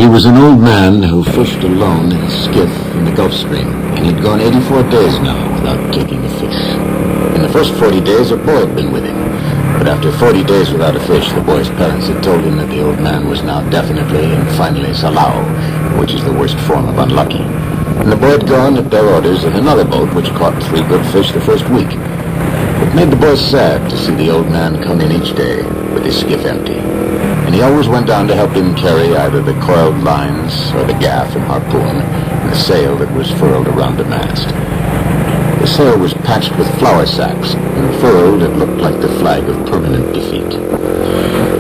He was an old man who fished alone in a skiff in the Gulf Stream, and he'd gone 84 days now without taking a fish. In the first 40 days, a boy had been with him, but after 40 days without a fish, the boy's parents had told him that the old man was now definitely and finally salao, which is the worst form of unlucky. And the boy had gone at their orders in another boat which caught 3 good fish the first week. It made the boy sad to see the old man come in each day with his skiff empty, and he always went down to help him carry either the coiled lines or the gaff and harpoon and the sail that was furled around the mast. The sail was patched with flour sacks, and furled it looked like the flag of permanent defeat.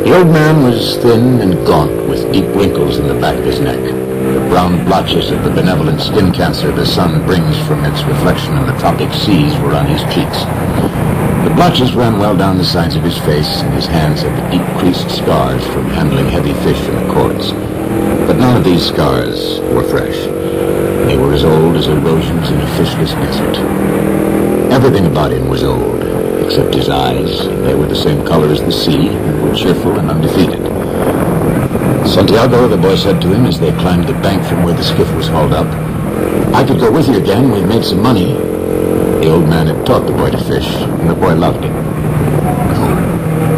The old man was thin and gaunt with deep wrinkles in the back of his neck. The brown blotches of the benevolent skin cancer the sun brings from its reflection in the tropic seas were on his cheeks. The blotches ran well down the sides of his face, and his hands had the deep creased scars from handling heavy fish in the cords. But none of these scars were fresh. They were as old as erosions in a fishless desert. Everything about him was old, except his eyes. They were the same color as the sea, and were cheerful and undefeated. "Santiago," the boy said to him as they climbed the bank from where the skiff was hauled up, "I could go with you again. We've made some money." The old man had taught the boy to fish, and the boy loved him. "No,"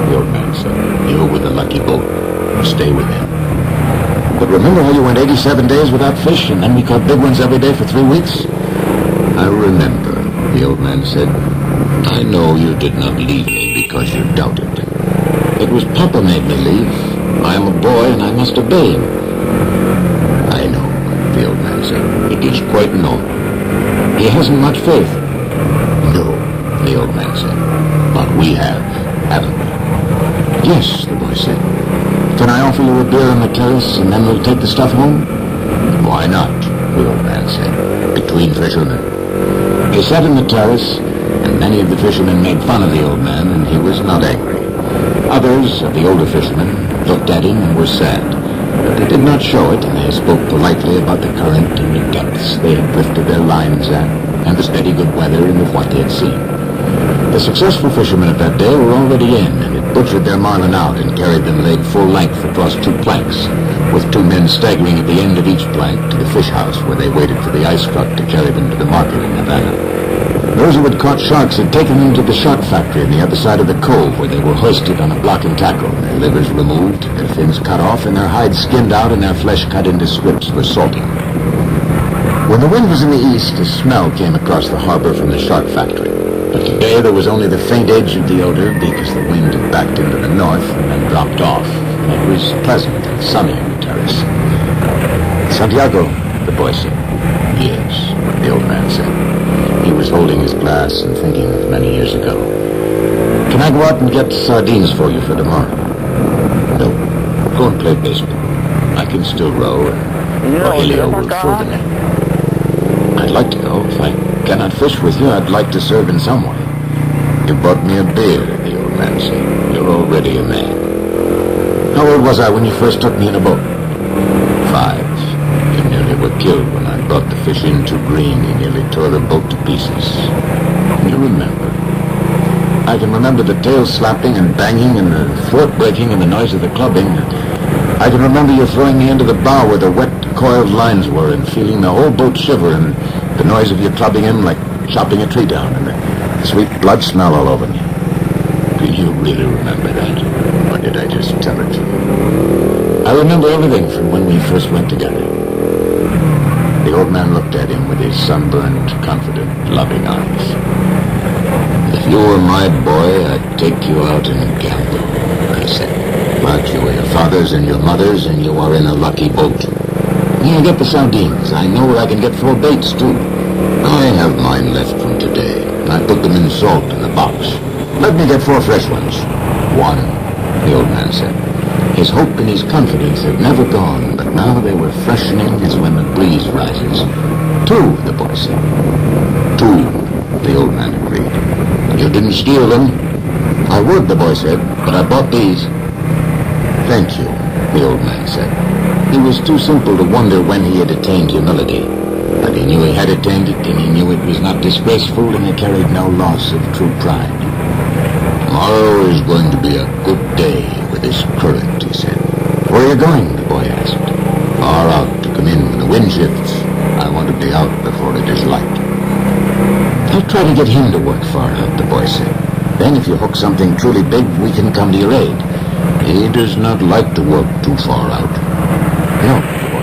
the old man said. "You're with the lucky boat. Stay with him." "But remember how you went 87 days without fish, and then we caught big ones every day for 3 weeks?" "I remember," the old man said. "I know you did not leave me because you doubted. It was Papa made me leave. I am a boy and I must obey him." "I know," the old man said. "It is quite normal." "He hasn't much faith." "No," the old man said. "But we have, haven't we?" "Yes," the boy said. "Can I offer you a beer on the terrace and then we'll take the stuff home?" "Why not?" the old man said. "Between fishermen." They sat in the terrace, and many of the fishermen made fun of the old man, and he was not angry. Others of the older fishermen looked at him and were sad, but they did not show it, and they spoke politely about the current and the depths they had drifted their lines at, and the steady good weather and of what they had seen. The successful fishermen of that day were already in, and had butchered their marlin out and carried them laid full length across 2 planks, with 2 men staggering at the end of each plank to the fish house where they waited for the ice truck to carry them to the market in Havana. Those who had caught sharks had taken them to the shark factory on the other side of the cove, where they were hoisted on a block and tackle, their livers removed, their fins cut off, and their hides skinned out and their flesh cut into strips for salting. When the wind was in the east, a smell came across the harbor from the shark factory. But today there was only the faint edge of the odor because the wind had backed into the north and then dropped off, and it was pleasant and sunny on the terrace. "Santiago," the boy said. "Yes," the old man said. He was holding his glass and thinking of many years ago. "Can I go out and get sardines for you for tomorrow?" "No. Go and play baseball. I can still row, and Rogelio will throw the net." "I'd like to go. If I cannot fish with you, I'd like to serve in some way." "You bought me a beer," the old man said. "You're already a man." "How old was I when you first took me in a boat?" "5. You nearly were killed when I brought the fish in too green. You nearly tore the boat to pieces. You remember." "I can remember the tail slapping and banging and the thwart breaking and the noise of the clubbing. I can remember you throwing me into the bow where the wet, coiled lines were and feeling the whole boat shiver and the noise of you clubbing him like chopping a tree down and the sweet blood smell all over me." "Do you really remember that? Or did I just tell it to you?" "I remember everything from when we first went together." The old man looked at him with his sunburned, confident, loving eyes. "If you were my boy, I'd take you out and gamble," he said. "But you were your father's and your mother's, and you are in a lucky boat. Here, get the sardines. I know where I can get 4 baits, too." "I have mine left from today. I put them in salt in the box." "Let me get 4 fresh ones." "1," the old man said. His hope and his confidence had never gone, but now they were freshening as when the breeze rises. "2," the boy said. "2," the old man agreed. "You didn't steal them?" "I would," the boy said, "but I bought these." "Thank you," the old man said. He was too simple to wonder when he had attained humility, but he knew he had attained it, and he knew it was not disgraceful, and it carried no loss of true pride. "Tomorrow is going to be a good day with this current," he said. "Where are you going?" the boy asked. Far out to come in when the wind shifts. I want to be out before it is light. I'll try to get him to work far out, the boy said. Then if you hook something truly big, we can come to your aid. He does not like to work too far out. No, the